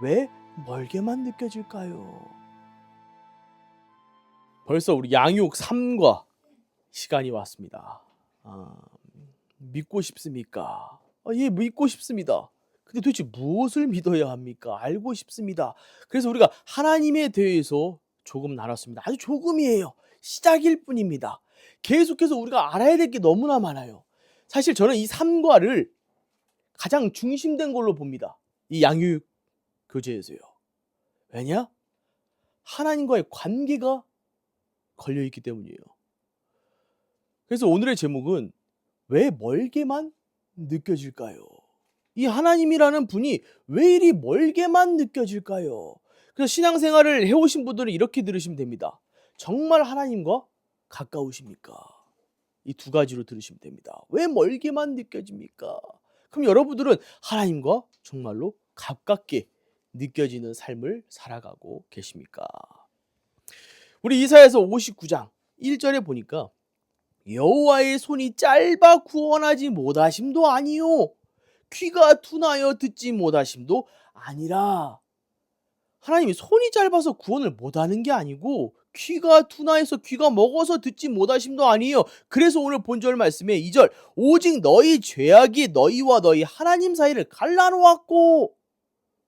왜 멀게만 느껴질까요? 벌써 우리 양육 3과 시간이 왔습니다. 믿고 싶습니까? 예, 믿고 싶습니다. 근데 도대체 무엇을 믿어야 합니까? 알고 싶습니다. 그래서 우리가 하나님에 대해서 조금 나눴습니다. 아주 조금이에요. 시작일 뿐입니다. 계속해서 우리가 알아야 될 게 너무나 많아요. 사실 저는 이 3과를 가장 중심된 걸로 봅니다. 이 양육 교재에서요. 왜냐? 하나님과의 관계가 걸려있기 때문이에요. 그래서 오늘의 제목은 왜 멀게만 느껴질까요? 이 하나님이라는 분이 왜 이리 멀게만 느껴질까요? 그래서 신앙생활을 해오신 분들은 이렇게 들으시면 됩니다. 정말 하나님과 가까우십니까? 이 두 가지로 들으시면 됩니다. 왜 멀게만 느껴집니까? 그럼 여러분들은 하나님과 정말로 가깝게 느껴지는 삶을 살아가고 계십니까? 우리 이사야서 59장 1절에 보니까 여호와의 손이 짧아 구원하지 못하심도 아니요 귀가 둔하여 듣지 못하심도 아니라. 하나님이 손이 짧아서 구원을 못하는 게 아니고 귀가 둔하여서 귀가 먹어서 듣지 못하심도 아니에요. 그래서 오늘 본절 말씀에 2절 오직 너희 죄악이 너희와 너희 하나님 사이를 갈라놓았고.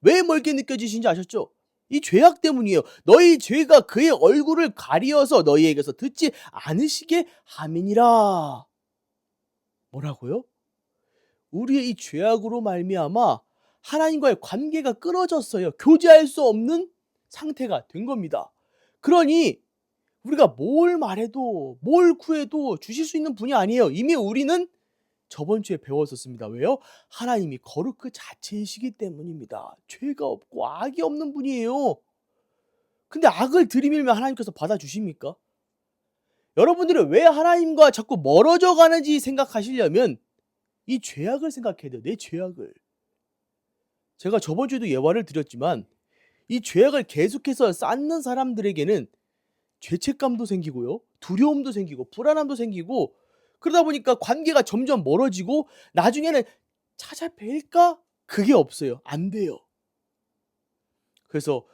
왜 멀게 느껴지신지 아셨죠? 이 죄악 때문이에요. 너희 죄가 그의 얼굴을 가리어서 너희에게서 듣지 않으시게 함이니라. 뭐라고요? 우리의 이 죄악으로 말미암아 하나님과의 관계가 끊어졌어요. 교제할 수 없는 상태가 된 겁니다. 그러니 우리가 뭘 말해도 뭘 구해도 주실 수 있는 분이 아니에요. 이미 우리는 저번 주에 배웠었습니다. 왜요? 하나님이 거룩 그 자체이시기 때문입니다. 죄가 없고 악이 없는 분이에요. 근데 악을 들이밀면 하나님께서 받아주십니까? 여러분들은 왜 하나님과 자꾸 멀어져 가는지 생각하시려면 이 죄악을 생각해야 돼요. 내 죄악을. 제가 저번 주에도 예화를 드렸지만 이 죄악을 계속해서 쌓는 사람들에게는 죄책감도 생기고요. 두려움도 생기고 불안함도 생기고 그러다 보니까 관계가 점점 멀어지고 나중에는 찾아뵐까? 그게 없어요. 안 돼요. 그래서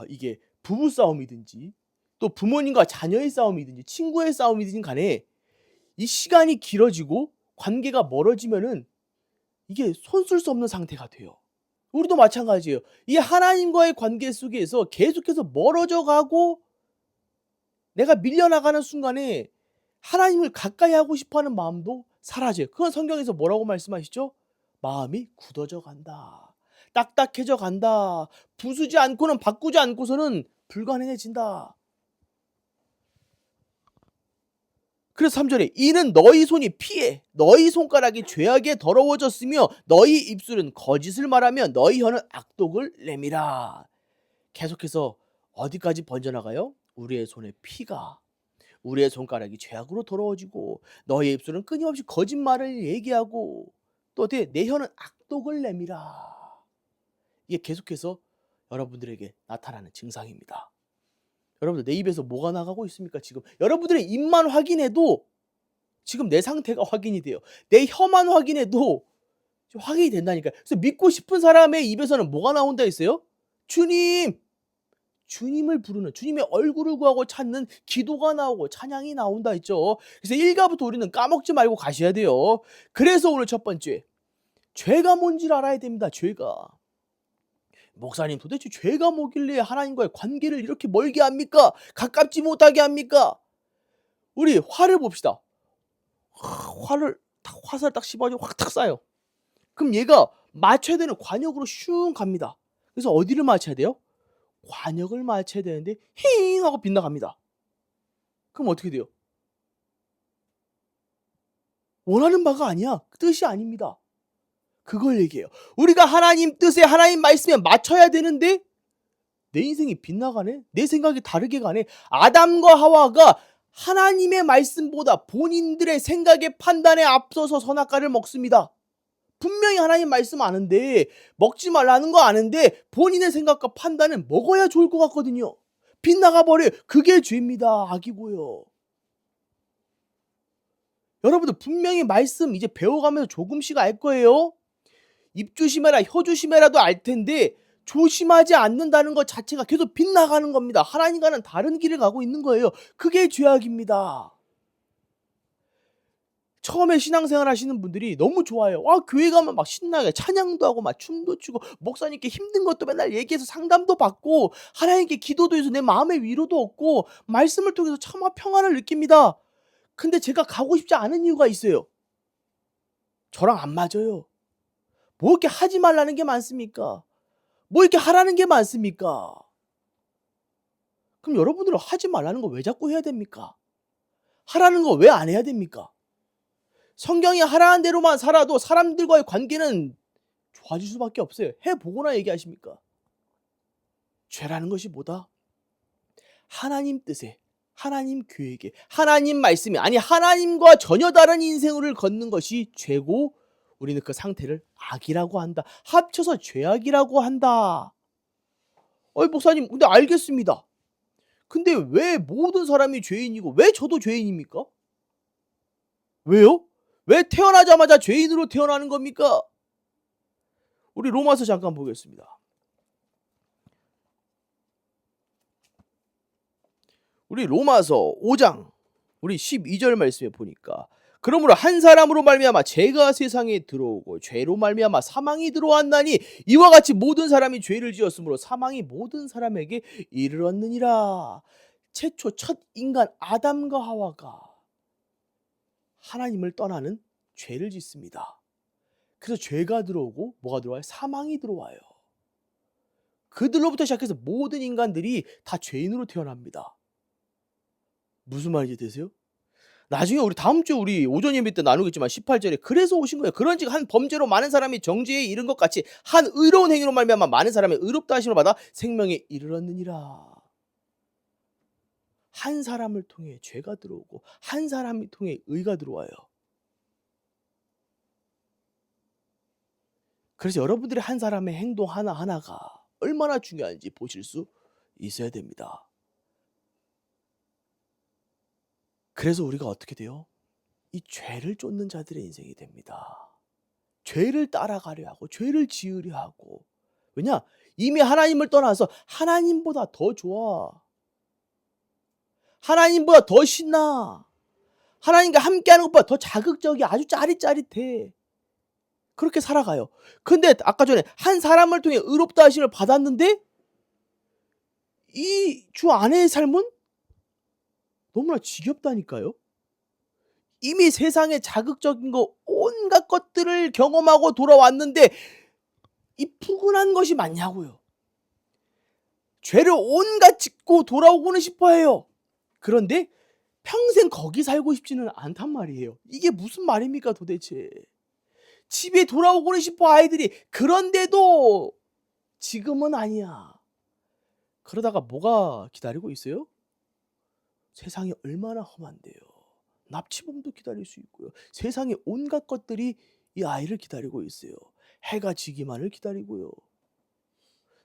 이게 부부 싸움이든지 또 부모님과 자녀의 싸움이든지 친구의 싸움이든지 간에 이 시간이 길어지고 관계가 멀어지면은 이게 손쓸 수 없는 상태가 돼요. 우리도 마찬가지예요. 이 하나님과의 관계 속에서 계속해서 멀어져 가고 내가 밀려나가는 순간에 하나님을 가까이 하고 싶어하는 마음도 사라져요. 그건 성경에서 뭐라고 말씀하시죠? 마음이 굳어져 간다. 딱딱해져 간다. 부수지 않고는 바꾸지 않고서는 불가능해진다. 그래서 3절에 이는 너희 손이 피해 너희 손가락이 죄악에 더러워졌으며 너희 입술은 거짓을 말하며 너희 혀는 악독을 내밀어. 계속해서 어디까지 번져나가요? 우리의 손에 피가 우리의 손가락이 죄악으로 더러워지고 너희 입술은 끊임없이 거짓말을 얘기하고 또 어떻게 내 혀는 악독을 내밀어. 이게 계속해서 여러분들에게 나타나는 증상입니다. 여러분들 내 입에서 뭐가 나가고 있습니까? 지금 여러분들의 입만 확인해도 지금 내 상태가 확인이 돼요. 내 혀만 확인해도 확인이 된다니까요. 그래서 믿고 싶은 사람의 입에서는 뭐가 나온다 했어요? 주님! 주님을 부르는 주님의 얼굴을 구하고 찾는 기도가 나오고 찬양이 나온다 했죠. 그래서 1가부터 우리는 까먹지 말고 가셔야 돼요. 그래서 오늘 첫 번째 죄가 뭔지를 알아야 됩니다. 죄가. 목사님 도대체 죄가 뭐길래 하나님과의 관계를 이렇게 멀게 합니까? 가깝지 못하게 합니까? 우리 화를 봅시다. 화살 딱 씹어가지고 확 탁 쏴요. 그럼 얘가 맞춰야 되는 관역으로 슝 갑니다. 그래서 어디를 맞춰야 돼요? 관역을 맞춰야 되는데 힝 하고 빗나갑니다. 그럼 어떻게 돼요? 원하는 바가 아니야. 뜻이 아닙니다. 그걸 얘기해요. 우리가 하나님 뜻에 하나님 말씀에 맞춰야 되는데 내 인생이 빗나가네? 내 생각이 다르게 가네? 아담과 하와가 하나님의 말씀보다 본인들의 생각의 판단에 앞서서 선악과를 먹습니다. 분명히 하나님 말씀 아는데 먹지 말라는 거 아는데 본인의 생각과 판단은 먹어야 좋을 것 같거든요. 빗나가 버려요. 그게 죄입니다. 악이고요. 여러분들 분명히 말씀 이제 배워가면서 조금씩 알 거예요. 입 조심해라 혀 조심해라도 알 텐데 조심하지 않는다는 것 자체가 계속 빗나가는 겁니다. 하나님과는 다른 길을 가고 있는 거예요. 그게 죄악입니다. 처음에 신앙생활 하시는 분들이 너무 좋아요. 교회 가면 막 신나게 찬양도 하고 막 춤도 추고 목사님께 힘든 것도 맨날 얘기해서 상담도 받고 하나님께 기도도 해서 내 마음의 위로도 얻고 말씀을 통해서 참아 평안을 느낍니다. 근데 제가 가고 싶지 않은 이유가 있어요. 저랑 안 맞아요. 뭐 이렇게 하지 말라는 게 많습니까? 뭐 이렇게 하라는 게 많습니까? 그럼 여러분들은 하지 말라는 거 왜 자꾸 해야 됩니까? 하라는 거 왜 안 해야 됩니까? 성경이 하라는 대로만 살아도 사람들과의 관계는 좋아질 수밖에 없어요. 해보거나 얘기하십니까? 죄라는 것이 뭐다? 하나님 뜻에, 하나님 계획에, 하나님 말씀에, 아니 하나님과 전혀 다른 인생을 걷는 것이 죄고 우리는 그 상태를 악이라고 한다. 합쳐서 죄악이라고 한다. 목사님, 근데 알겠습니다. 근데 왜 모든 사람이 죄인이고 왜 저도 죄인입니까? 왜요? 왜 태어나자마자 죄인으로 태어나는 겁니까? 우리 로마서 잠깐 보겠습니다. 우리 로마서 5장 우리 12절 말씀에 보니까 그러므로 한 사람으로 말미암아 죄가 세상에 들어오고 죄로 말미암아 사망이 들어왔나니 이와 같이 모든 사람이 죄를 지었으므로 사망이 모든 사람에게 이르렀느니라. 최초 첫 인간 아담과 하와가 하나님을 떠나는 죄를 짓습니다. 그래서 죄가 들어오고 뭐가 들어와요? 사망이 들어와요. 그들로부터 시작해서 모든 인간들이 다 죄인으로 태어납니다. 무슨 말인지 되세요? 나중에 우리 다음 주 우리 오전 예배 때 나누겠지만 18절에 그래서 오신 거예요. 그런즉 한 범죄로 많은 사람이 정죄에 이른 것 같이 한 의로운 행위로 말미암아 많은 사람이 의롭다 하심을 받아 생명에 이르렀느니라. 한 사람을 통해 죄가 들어오고 한 사람을 통해 의가 들어와요. 그래서 여러분들이 한 사람의 행동 하나하나가 얼마나 중요한지 보실 수 있어야 됩니다. 그래서 우리가 어떻게 돼요? 이 죄를 쫓는 자들의 인생이 됩니다. 죄를 따라가려 하고 죄를 지으려 하고. 왜냐? 이미 하나님을 떠나서 하나님보다 더 좋아. 하나님보다 더 신나. 하나님과 함께하는 것보다 더 자극적이야. 아주 짜릿짜릿해. 그렇게 살아가요. 근데 아까 전에 한 사람을 통해 의롭다 하심을 받았는데 이 주 안의 삶은 너무나 지겹다니까요. 이미 세상의 자극적인 거 온갖 것들을 경험하고 돌아왔는데 이 푸근한 것이 맞냐고요. 죄를 온갖 짓고 돌아오고는 싶어해요. 그런데 평생 거기 살고 싶지는 않단 말이에요. 이게 무슨 말입니까 도대체. 집에 돌아오고는 싶어 아이들이. 그런데도 지금은 아니야. 그러다가 뭐가 기다리고 있어요? 세상이 얼마나 험한데요. 납치범도 기다릴 수 있고요. 세상의 온갖 것들이 이 아이를 기다리고 있어요. 해가 지기만을 기다리고요.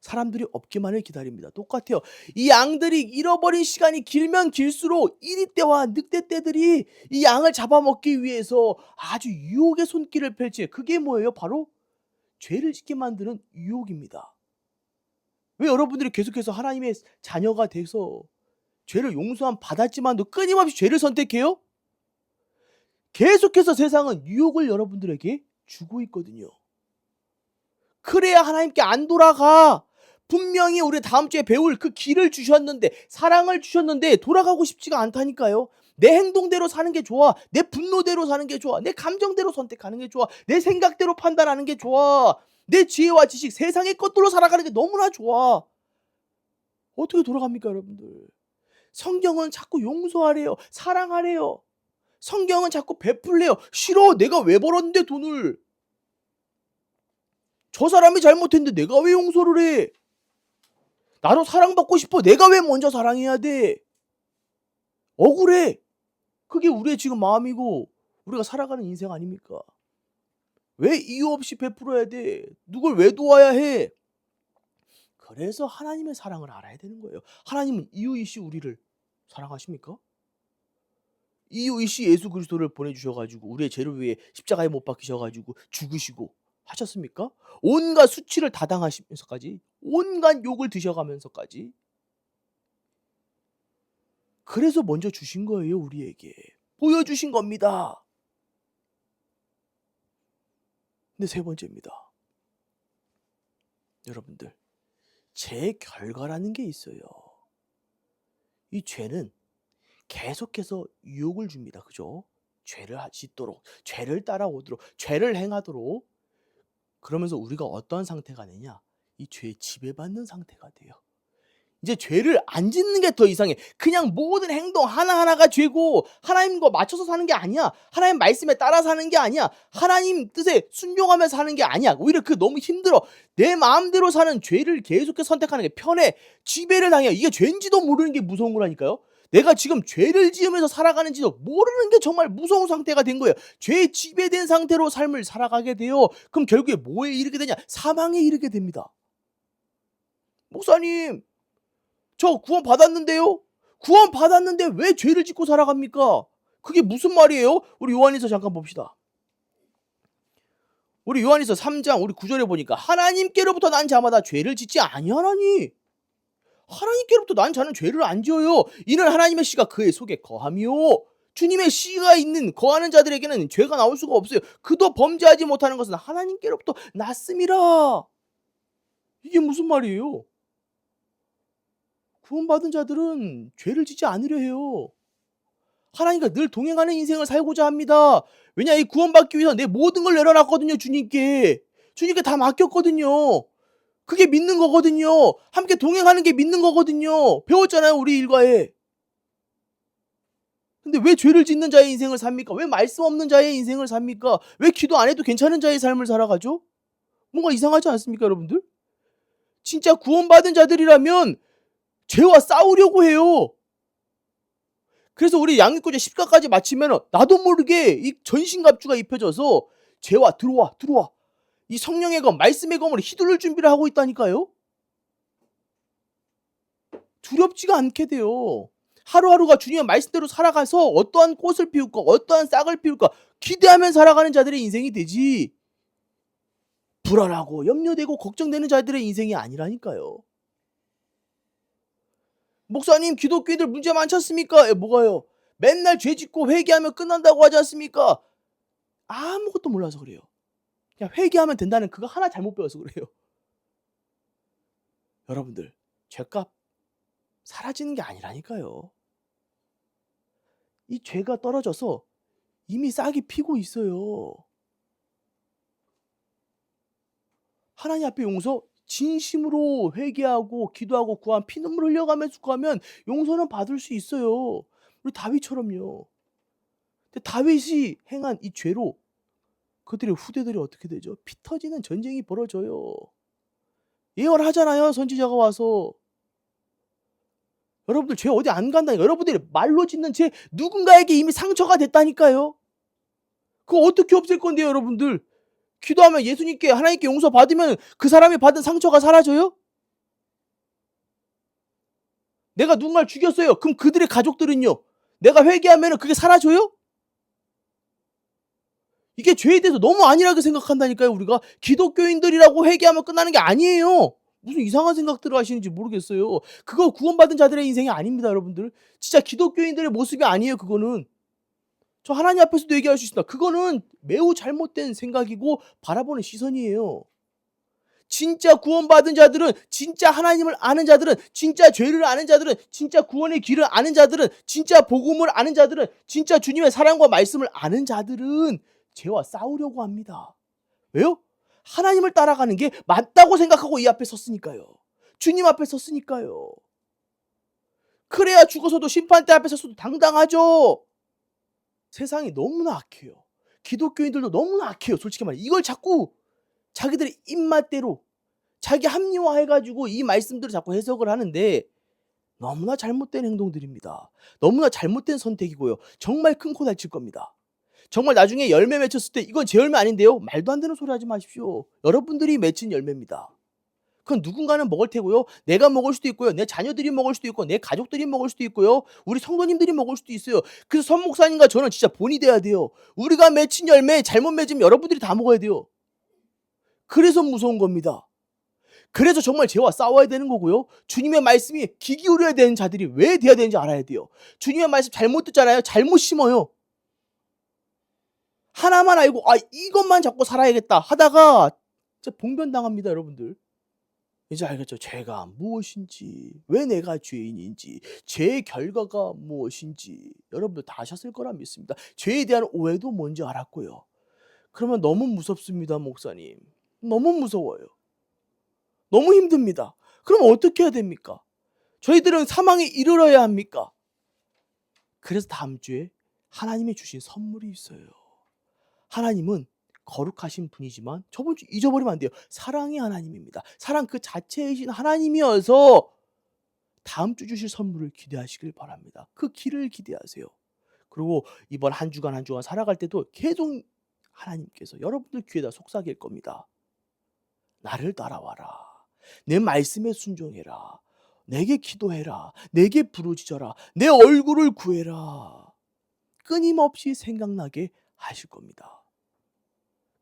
사람들이 없기만을 기다립니다. 똑같아요. 이 양들이 잃어버린 시간이 길면 길수록 이리 때와 늑대 때들이 이 양을 잡아먹기 위해서 아주 유혹의 손길을 펼쳐요. 그게 뭐예요? 바로 죄를 짓게 만드는 유혹입니다. 왜 여러분들이 계속해서 하나님의 자녀가 돼서 죄를 용서함 받았지만도 끊임없이 죄를 선택해요? 계속해서 세상은 유혹을 여러분들에게 주고 있거든요. 그래야 하나님께 안 돌아가. 분명히 우리 다음 주에 배울 그 길을 주셨는데, 사랑을 주셨는데 돌아가고 싶지가 않다니까요. 내 행동대로 사는 게 좋아. 내 분노대로 사는 게 좋아. 내 감정대로 선택하는 게 좋아. 내 생각대로 판단하는 게 좋아. 내 지혜와 지식, 세상의 것들로 살아가는 게 너무나 좋아. 어떻게 돌아갑니까 여러분들? 성경은 자꾸 용서하래요. 사랑하래요. 성경은 자꾸 베풀래요. 싫어. 내가 왜 벌었는데 돈을. 저 사람이 잘못했는데 내가 왜 용서를 해? 나도 사랑받고 싶어. 내가 왜 먼저 사랑해야 돼? 억울해. 그게 우리의 지금 마음이고 우리가 살아가는 인생 아닙니까? 왜 이유 없이 베풀어야 돼? 누굴 왜 도와야 해? 그래서 하나님의 사랑을 알아야 되는 거예요. 하나님은 이유이시 우리를 사랑하십니까? 이유이시 예수 그리스도를 보내주셔가지고 우리의 죄를 위해 십자가에 못 박히셔가지고 죽으시고 하셨습니까? 온갖 수치를 다 당하시면서까지 온갖 욕을 드셔가면서까지. 그래서 먼저 주신 거예요, 우리에게. 보여주신 겁니다. 근데 세 번째입니다. 여러분들, 죄의 결과라는 게 있어요. 이 죄는 계속해서 유혹을 줍니다. 그죠? 죄를 짓도록, 죄를 따라오도록, 죄를 행하도록. 그러면서 우리가 어떤 상태가 되냐? 이 죄에 지배받는 상태가 돼요. 이제 죄를 안 짓는 게 더 이상해. 그냥 모든 행동 하나하나가 죄고 하나님과 맞춰서 사는 게 아니야. 하나님 말씀에 따라 사는 게 아니야. 하나님 뜻에 순종하면서 사는 게 아니야. 오히려 그 너무 힘들어. 내 마음대로 사는 죄를 계속해서 선택하는 게 편해. 지배를 당해요. 이게 죄인지도 모르는 게 무서운 거라니까요. 내가 지금 죄를 지으면서 살아가는지도 모르는 게 정말 무서운 상태가 된 거예요. 죄에 지배된 상태로 삶을 살아가게 돼요. 그럼 결국에 뭐에 이르게 되냐? 사망에 이르게 됩니다. 목사님, 저 구원 받았는데요? 구원 받았는데 왜 죄를 짓고 살아갑니까? 그게 무슨 말이에요? 우리 요한일서 잠깐 봅시다. 우리 요한일서 3장 우리 9절에 보니까 하나님께로부터 난 자마다 죄를 짓지 아니하나니. 하나님께로부터 난 자는 죄를 안 지어요. 이는 하나님의 씨가 그의 속에 거함이요. 주님의 씨가 있는 거하는 자들에게는 죄가 나올 수가 없어요. 그도 범죄하지 못하는 것은 하나님께로부터 났음이라. 이게 무슨 말이에요? 구원받은 자들은 죄를 짓지 않으려 해요. 하나님과 늘 동행하는 인생을 살고자 합니다. 왜냐, 이 구원받기 위해서 내 모든 걸 내려놨거든요. 주님께 다 맡겼거든요. 그게 믿는 거거든요. 함께 동행하는 게 믿는 거거든요. 배웠잖아요, 우리 일과에. 근데 왜 죄를 짓는 자의 인생을 삽니까? 왜 말씀 없는 자의 인생을 삽니까? 왜 기도 안 해도 괜찮은 자의 삶을 살아가죠? 뭔가 이상하지 않습니까, 여러분들? 진짜 구원받은 자들이라면 죄와 싸우려고 해요. 그래서 우리 양육구제 10가까지 마치면 나도 모르게 이 전신갑주가 입혀져서 죄와 들어와 이 성령의 검, 말씀의 검으로 휘두를 준비를 하고 있다니까요. 두렵지가 않게 돼요. 하루하루가 주님의 말씀대로 살아가서 어떠한 꽃을 피울까, 어떠한 싹을 피울까 기대하면 살아가는 자들의 인생이 되지, 불안하고 염려되고 걱정되는 자들의 인생이 아니라니까요. 목사님, 기독교인들 문제 많지 않습니까? 뭐가요? 맨날 죄 짓고 회개하면 끝난다고 하지 않습니까? 아무것도 몰라서 그래요. 그냥 회개하면 된다는 그거 하나 잘못 배워서 그래요. 여러분들, 죄값 사라지는 게 아니라니까요. 이 죄가 떨어져서 이미 싹이 피고 있어요. 하나님 앞에 용서, 진심으로 회개하고 기도하고 구한 피눈물 흘려가면서 구하면 용서는 받을 수 있어요. 우리 다윗처럼요. 근데 다윗이 행한 이 죄로 그들의 후대들이 어떻게 되죠? 피 터지는 전쟁이 벌어져요. 예언하잖아요, 선지자가 와서. 여러분들 죄 어디 안 간다니까. 여러분들이 말로 짓는 죄 누군가에게 이미 상처가 됐다니까요. 그거 어떻게 없앨 건데요, 여러분들? 기도하면 예수님께, 하나님께 용서 받으면 그 사람이 받은 상처가 사라져요? 내가 누군가를 죽였어요. 그럼 그들의 가족들은요? 내가 회개하면 그게 사라져요? 이게 죄에 대해서 너무 안일하게 생각한다니까요, 우리가. 기독교인들이라고 회개하면 끝나는 게 아니에요. 무슨 이상한 생각들을 하시는지 모르겠어요. 그거 구원받은 자들의 인생이 아닙니다, 여러분들. 진짜 기독교인들의 모습이 아니에요, 그거는. 저 하나님 앞에서도 얘기할 수 있습니다. 그거는 매우 잘못된 생각이고 바라보는 시선이에요. 진짜 구원받은 자들은, 진짜 하나님을 아는 자들은, 진짜 죄를 아는 자들은, 진짜 구원의 길을 아는 자들은, 진짜 복음을 아는 자들은, 진짜 주님의 사랑과 말씀을 아는 자들은 죄와 싸우려고 합니다. 왜요? 하나님을 따라가는 게 맞다고 생각하고 이 앞에 섰으니까요. 주님 앞에 섰으니까요. 그래야 죽어서도 심판대 앞에 서서도 당당하죠. 세상이 너무나 악해요. 기독교인들도 너무나 악해요, 솔직히 말해. 이걸 자꾸 자기들의 입맛대로 자기 합리화해가지고 이 말씀들을 자꾸 해석을 하는데 너무나 잘못된 행동들입니다. 너무나 잘못된 선택이고요. 정말 큰 코 다칠 겁니다. 정말 나중에 열매 맺혔을 때 이건 제 열매 아닌데요? 말도 안 되는 소리 하지 마십시오. 여러분들이 맺힌 열매입니다. 그건 누군가는 먹을 테고요. 내가 먹을 수도 있고요. 내 자녀들이 먹을 수도 있고 내 가족들이 먹을 수도 있고요. 우리 성도님들이 먹을 수도 있어요. 그래서 선 목사님과 저는 진짜 본이 돼야 돼요. 우리가 맺힌 열매 잘못 맺으면 여러분들이 다 먹어야 돼요. 그래서 무서운 겁니다. 그래서 정말 죄와 싸워야 되는 거고요. 주님의 말씀이 귀 기울여야 되는 자들이 왜 돼야 되는지 알아야 돼요. 주님의 말씀 잘못 듣잖아요. 잘못 심어요. 하나만 알고 이것만 잡고 살아야겠다 하다가 진짜 봉변당합니다, 여러분들. 이제 알겠죠? 죄가 무엇인지, 왜 내가 죄인인지, 죄의 결과가 무엇인지 여러분들 다 아셨을 거라 믿습니다. 죄에 대한 오해도 뭔지 알았고요. 그러면 너무 무섭습니다, 목사님. 너무 무서워요. 너무 힘듭니다. 그럼 어떻게 해야 됩니까? 저희들은 사망에 이르러야 합니까? 그래서 다음 주에 하나님이 주신 선물이 있어요. 하나님은 거룩하신 분이지만 저번 주 잊어버리면 안 돼요. 사랑의 하나님입니다. 사랑 그 자체이신 하나님이어서 다음 주 주실 선물을 기대하시길 바랍니다. 그 길을 기대하세요. 그리고 이번 한 주간 살아갈 때도 계속 하나님께서 여러분들 귀에다 속삭일 겁니다. 나를 따라와라. 내 말씀에 순종해라. 내게 기도해라. 내게 부르짖어라. 내 얼굴을 구해라. 끊임없이 생각나게 하실 겁니다.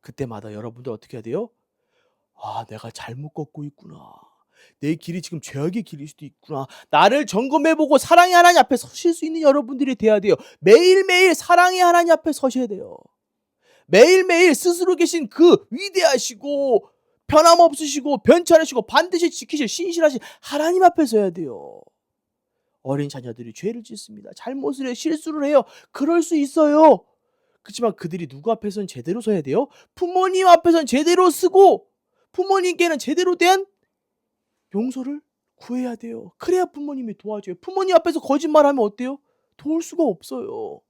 그때마다 여러분들 어떻게 해야 돼요? 내가 잘못 걷고 있구나. 내 길이 지금 죄악의 길일 수도 있구나. 나를 점검해보고 사랑의 하나님 앞에 서실 수 있는 여러분들이 돼야 돼요. 매일매일 사랑의 하나님 앞에 서셔야 돼요. 매일매일 스스로 계신 그 위대하시고 변함없으시고 변천하시고 반드시 지키실 신실하신 하나님 앞에 서야 돼요. 어린 자녀들이 죄를 짓습니다. 잘못을 해요. 실수를 해요. 그럴 수 있어요. 그렇지만 그들이 누구 앞에서는 제대로 서야 돼요? 부모님 앞에서는 제대로 쓰고 부모님께는 제대로 대한 용서를 구해야 돼요. 그래야 부모님이 도와줘요. 부모님 앞에서 거짓말하면 어때요? 도울 수가 없어요.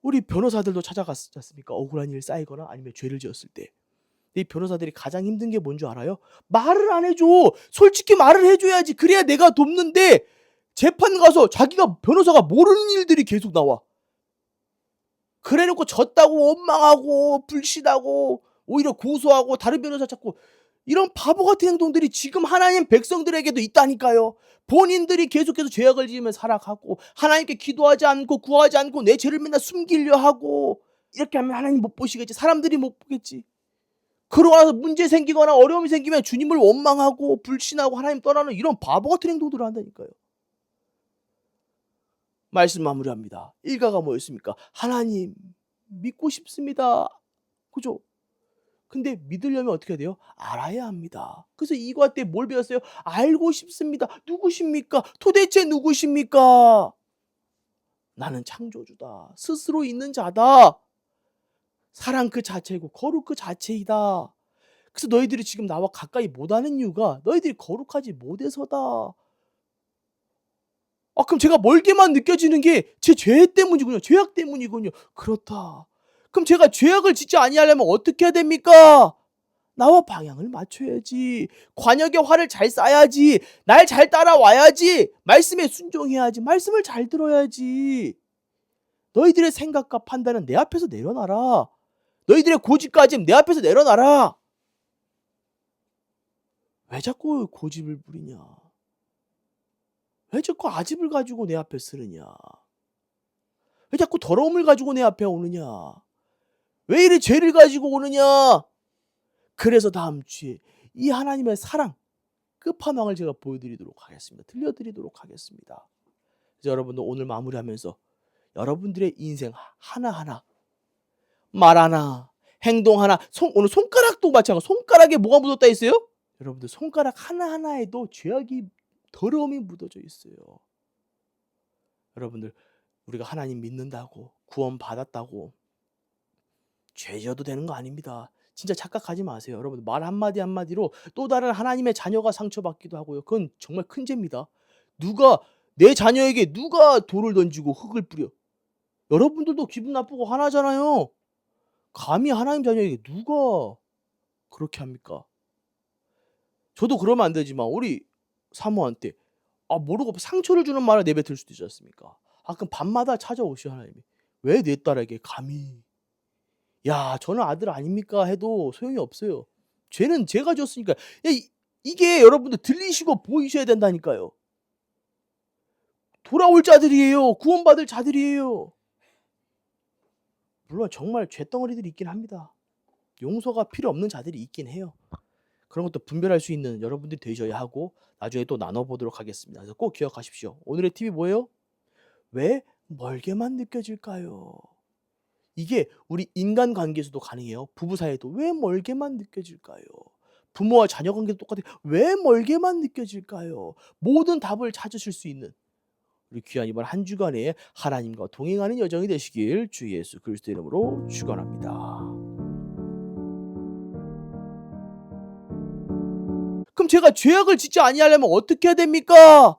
우리 변호사들도 찾아갔지 않습니까? 억울한 일 쌓이거나 아니면 죄를 지었을 때. 이 변호사들이 가장 힘든 게 뭔 줄 알아요? 말을 안 해줘. 솔직히 말을 해줘야지. 그래야 내가 돕는데 재판 가서 자기가 변호사가 모르는 일들이 계속 나와. 그래놓고 졌다고 원망하고 불신하고 오히려 고소하고 다른 변호사 찾고 이런 바보 같은 행동들이 지금 하나님 백성들에게도 있다니까요. 본인들이 계속해서 죄악을 지으며 살아가고 하나님께 기도하지 않고 구하지 않고 내 죄를 맨날 숨기려 하고 이렇게 하면 하나님 못 보시겠지. 사람들이 못 보겠지. 그러고 나서 문제 생기거나 어려움이 생기면 주님을 원망하고 불신하고 하나님 떠나는 이런 바보 같은 행동들을 한다니까요. 말씀 마무리합니다. 일가가 뭐였습니까? 하나님 믿고 싶습니다. 그죠? 근데 믿으려면 어떻게 해야 돼요? 알아야 합니다. 그래서 이과 때 뭘 배웠어요? 알고 싶습니다. 누구십니까? 도대체 누구십니까? 나는 창조주다. 스스로 있는 자다. 사랑 그 자체이고 거룩 그 자체이다. 그래서 너희들이 지금 나와 가까이 못하는 이유가 너희들이 거룩하지 못해서다. 그럼 제가 멀게만 느껴지는 게 제 죄 때문이군요. 죄악 때문이군요. 그렇다. 그럼 제가 죄악을 짓지 아니하려면 어떻게 해야 됩니까? 나와 방향을 맞춰야지. 관역의 활을 잘 쏴야지. 날 잘 따라와야지. 말씀에 순종해야지. 말씀을 잘 들어야지. 너희들의 생각과 판단은 내 앞에서 내려놔라. 너희들의 고집까지 내 앞에서 내려놔라. 왜 자꾸 고집을 부리냐? 왜 자꾸 아집을 가지고 내 앞에 쓰느냐? 왜 자꾸 더러움을 가지고 내 앞에 오느냐? 왜 이리 죄를 가지고 오느냐? 그래서 다음 주에 이 하나님의 사랑 끝판왕을 제가 보여드리도록 하겠습니다. 들려드리도록 하겠습니다. 그래서 여러분들 오늘 마무리하면서 여러분들의 인생 하나하나 말 하나 행동 하나 오늘 손가락도 마찬가지. 손가락에 뭐가 묻었다 했어요? 여러분들 손가락 하나하나에도 죄악이 더러움이 묻어져 있어요. 여러분들 우리가 하나님 믿는다고 구원 받았다고 죄 지어도 되는 거 아닙니다. 진짜 착각하지 마세요. 여러분 말 한마디 한마디로 또 다른 하나님의 자녀가 상처받기도 하고요. 그건 정말 큰 죄입니다. 내 자녀에게 누가 돌을 던지고 흙을 뿌려? 여러분들도 기분 나쁘고 화나잖아요. 감히 하나님 자녀에게 누가 그렇게 합니까? 저도 그러면 안 되지만 우리 사모한테 모르고 상처를 주는 말을 내뱉을 수도 있지 않습니까? 그럼 밤마다 찾아오셔 하나님이. 왜 내 딸에게 감히? 야, 저는 아들 아닙니까? 해도 소용이 없어요. 죄는 제가 졌으니까. 이게 여러분들 들리시고 보이셔야 된다니까요. 돌아올 자들이에요. 구원받을 자들이에요. 물론 정말 죄덩어리들이 있긴 합니다. 용서가 필요 없는 자들이 있긴 해요. 그런 것도 분별할 수 있는 여러분들이 되셔야 하고 나중에 또 나눠 보도록 하겠습니다. 그래서 꼭 기억하십시오. 오늘의 팁이 뭐예요? 왜 멀게만 느껴질까요? 이게 우리 인간관계에서도 가능해요. 부부 사이에도 왜 멀게만 느껴질까요? 부모와 자녀 관계도 똑같아요. 왜 멀게만 느껴질까요? 모든 답을 찾으실 수 있는 우리 귀한 이번 한 주간에 하나님과 동행하는 여정이 되시길 주 예수 그리스도 이름으로 축원합니다. 그럼 제가 죄악을 짓지 아니하려면 어떻게 해야 됩니까?